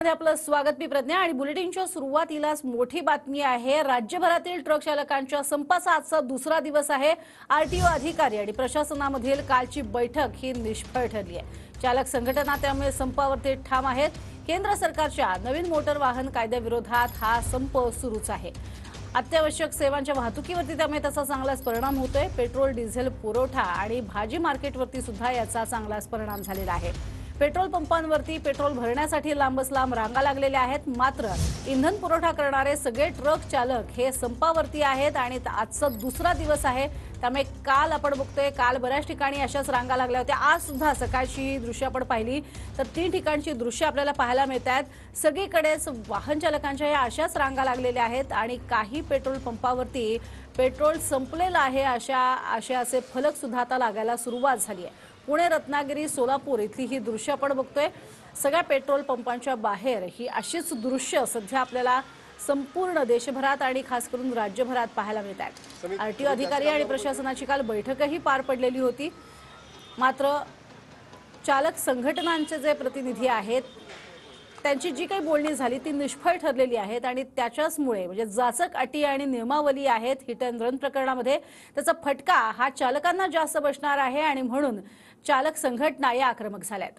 आपलं स्वागत मी प्रज्ञा आणि बुलेटिनच्या सुरुवातीलाच मोठी बातमी आहे। राज्यभरातील ट्रक चालकांच्या संपाचा आजचा दुसरा दिवस आहे। आरटीओ अधिकारी आणि प्रशासनामधील कालची बैठक ही निष्फळ ठरली आहे। चालक संघटना त्यामुळे संपावरती ठाम आहेत। केंद्र सरकारच्या नवीन मोटर वाहन कायद्याविरोधात हा संप सुरूच आहे। अत्यावश्यक सेवांच्या वाहतुकीवरती त्यामुळे त्याचा चांगलाच परिणाम होतोय। पेट्रोल डिझेल पुरवठा आणि भाजी मार्केटवरती सुद्धा याचा चांगलाच परिणाम झालेला आहे। पेट्रोल पंपांवरती पेट्रोल भरण्यासाठी लांबच लांब रांगा लागलेल्या आहेत। मात्र इंधन पुरवठा करणारे सगळे ट्रक चालक हे संपावरती आहेत आणि आजचा दुसरा दिवस आहे। त्यामुळे काल आपण बघतोय काल बऱ्याच ठिकाणी अशाच रांगा लागल्या होत्या। आज सुद्धा सकाळची दृश्य आपण पाहिली तर 3 ठिकाणची दृश्य आपल्याला पाहायला मिळतात। सगळीकडेच वाहन चालकांच्या या अशाच रांगा लागलेल्या आहेत आणि काही पेट्रोल पंपावरती पेट्रोल संपलेलं आहे असे फलक सुद्धा आता लागायला सुरुवात झाली आहे। पुणे, रत्नागिरी, सोलापूर इथली ही दृश्य आपण बघतोय। सगळ्या पेट्रोल पंपांच्या बाहेर ही अशीच दृश्य सध्या आपल्याला संपूर्ण देशभरात आणि खास करून राज्यभरात पाहायला मिळतात। आरटीओ अधिकारी आणि प्रशासनाची काल बैठकही पार पडलेली होती। मात्र चालक संघटनांचे जे प्रतिनिधी आहेत त्यांची जी काही बोलणी झाली ती निष्फळ ठरलेली आहेत आणि त्याच्याचमुळे म्हणजे जाचक अटी आणि नियमावली आहेत हिट अँड रन प्रकरणामध्ये त्याचा फटका हा चालकांना जास्त बसणार आहे आणि म्हणून चालक संघटना या आक्रमक झाल्यात।